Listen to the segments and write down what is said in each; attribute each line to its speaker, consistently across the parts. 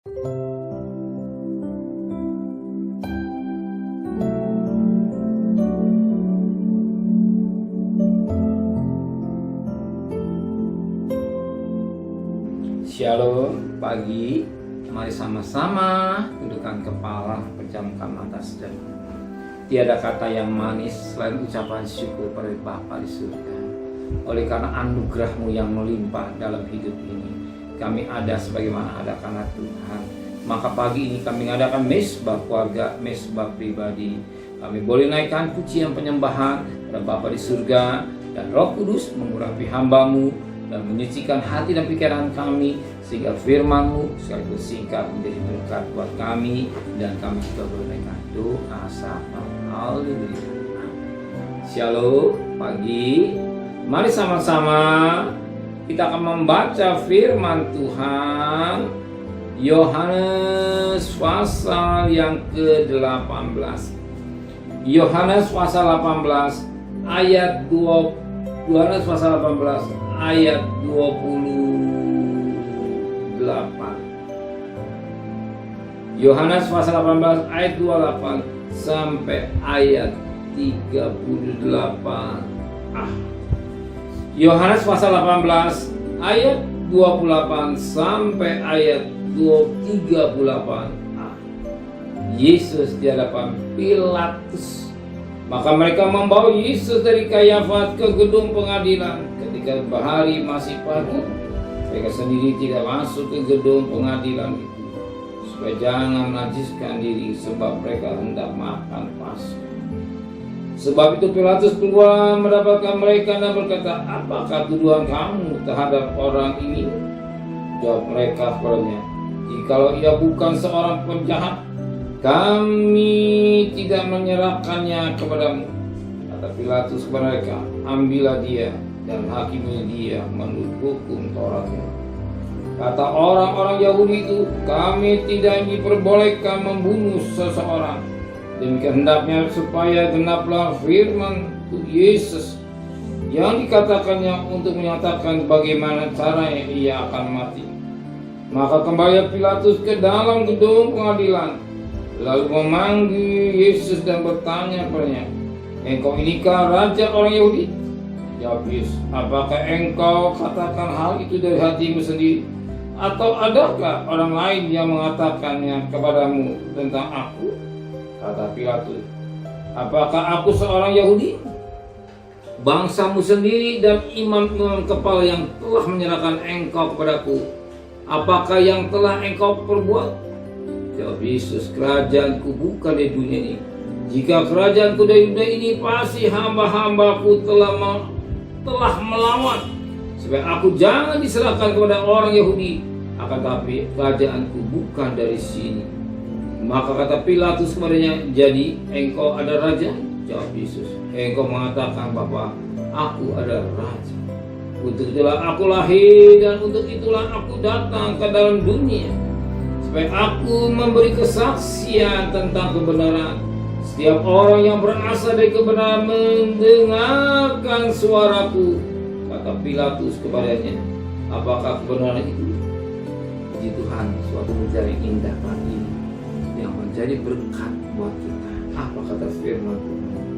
Speaker 1: Shalom pagi, mari sama-sama tundukkan kepala, pejamkan mata saudara. Tiada kata yang manis selain ucapan syukur pada Bapa di surga. Oleh karena anugerah-Mu yang melimpah dalam hidup ini, kami ada sebagaimana ada karena Tuhan. Maka pagi ini kami mengadakan mesbah keluarga, mesbah pribadi. Kami boleh naikkan pujian penyembahan pada Bapa di surga, dan Roh Kudus mengurapi hamba-Mu dan menyucikan hati dan pikiran kami, sehingga firman-Mu sekaligus singkat menjadi berkat buat kami, dan kami juga boleh naikkan doa sama. Haleluya. Shalom pagi, mari sama-sama kita akan membaca firman Tuhan Yohanes pasal yang ke-18. Yohanes pasal 18 ayat 20. Yohanes pasal 18 ayat 28. Yohanes pasal 18 ayat 28 sampai ayat 38. Yohanes pasal 18 ayat 28 sampai ayat 38. Yesus di hadapan Pilatus. Maka mereka membawa Yesus dari Kayafat ke gedung pengadilan. Ketika hari masih pagi, mereka sendiri tidak masuk ke gedung pengadilan itu, supaya jangan menajiskan diri, sebab mereka hendak makan Paskah. Sebab itu Pilatus keluar mendapatkan mereka dan berkata, "Apakah tuduhan kamu terhadap orang ini?" Jawab mereka kepadanya, "Jikalau ia bukan seorang penjahat, kami tidak menyerahkannya kepadamu." Kata Pilatus kepada mereka, "Ambillah dia dan hakimi dia menurut hukum Tauratnya." Kata orang-orang Yahudi itu, "Kami tidak diperbolehkan membunuh seseorang. Demikian hendaknya supaya genaplah firman Yesus yang dikatakannya untuk menyatakan bagaimana caranya ia akan mati." Maka kembali Pilatus ke dalam gedung pengadilan, lalu memanggil Yesus dan bertanya kepadanya, "Engkau inikah raja orang Yahudi?" Jawab Yesus, "Apakah engkau katakan hal itu dari hatimu sendiri? Atau adakah orang lain yang mengatakannya kepadamu tentang aku?" Kata Pilatus, "Apakah aku seorang Yahudi? Bangsamu sendiri dan imam-imam kepala yang telah menyerahkan engkau kepadaku. Apakah yang telah engkau perbuat?" Jawab Yesus, "Kerajaanku bukan dari dunia ini. Jika kerajaanku dari dunia ini, pasti hamba-hambaku telah melawan, supaya aku jangan diserahkan kepada orang Yahudi. Akan tapi kerajaanku bukan dari sini." Maka kata Pilatus kepadanya, "Jadi engkau ada raja?" Jawab Yesus, "Engkau mengatakan bahwa aku adalah raja. Untuk itulah aku lahir dan untuk itulah aku datang ke dalam dunia, supaya aku memberi kesaksian tentang kebenaran. Setiap orang yang berasal dari kebenaran mendengarkan suaraku." Kata Pilatus kepadanya, "Apakah kebenaran itu?" Puji Tuhan, suatu menjadi indah pagi ini yang menjadi berkat buat kita. Apa kata firman Tuhan?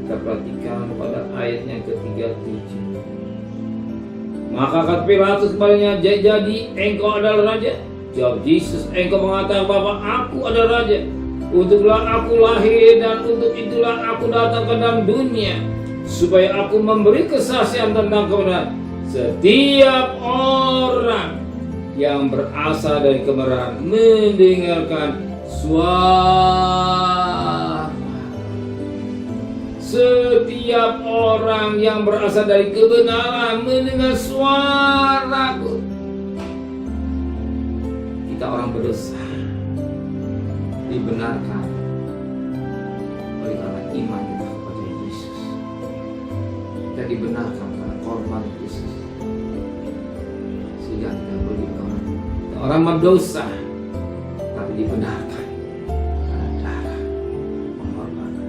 Speaker 1: Kita perhatikan pada ayat yang ke-37. Maka kata Pilatus kepadanya, "Jadi engkau adalah raja?" Jawab Yesus, "Engkau mengatakan bahwa aku adalah raja. Untuklah aku lahir dan untuk itulah aku datang ke dalam dunia, supaya aku memberi kesaksian tentang kebenaran. Setiap orang yang berasal dari kebenaran mendengarkan suara. Setiap orang yang berasal dari kebenaran mendengar suaraku." Kita orang berdosa dibenarkan oleh karena iman kita kepada Yesus. Kita dibenarkan karena korban Yesus, sehingga kita boleh orang berdosa, tapi dibenarkan karena darah pengorbanan.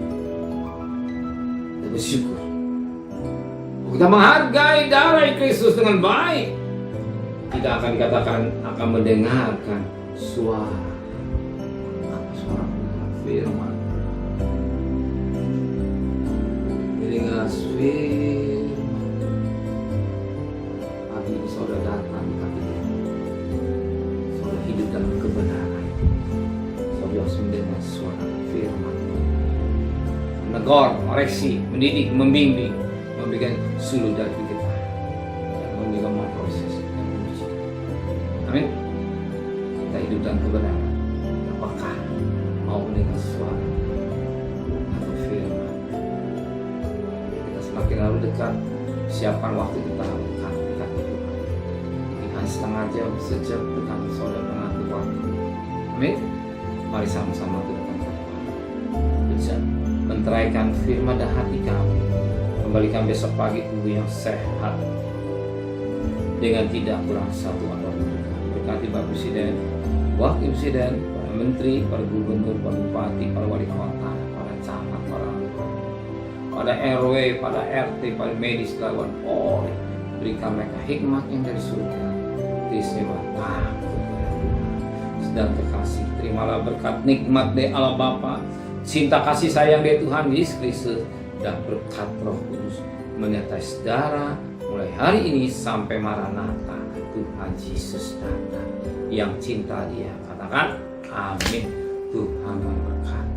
Speaker 1: Kita bersyukur, kita menghargai darah Kristus dengan baik. Kita akan dikatakan akan mendengarkan suara. Apa suara firman? Telinga firman. Pagi ini saudara datang di kaki Tuhan. Saudara hidup dalam kebenaran. Saudara harus mendengar suara firman. Menegur, koreksi, mendidik, membimbing, memberikan suluh dari kita, dan memberikan proses yang menuju. Amin. Kita hidup dalam kebenaran. Apakah mau mendengar suara atau firman? Kita semakin lalu dekat, siapkan waktu kita dekat Tuhan. Dengan setengah jam, sejam dekat saudara mengatur waktu. Amin. Mari sama-sama ke depan Tuhan. Bisa menteraikan firman dan hati kami. Kembalikan besok pagi tubuh yang sehat dengan tidak kurang satu atau dua. Berkati Bapak Presiden, Wakil Presiden, para Menteri, para Gubernur, para Bupati, para Wali Kota, para camat, para RW, para RT, para medis, lawan polri. Berikan mereka hikmat yang dari surga. Istimewa takut kepada Tuhan. Sedang kekasih, terimalah berkat nikmat dari Allah Bapa, cinta kasih sayang dari Tuhan Yesus Kristus, dan berkat Roh Kudus menyertai saudara mulai hari ini sampai Maranatha Tuhan Yesus datang. Yang cinta Dia katakan amin. Tuhan memberkati.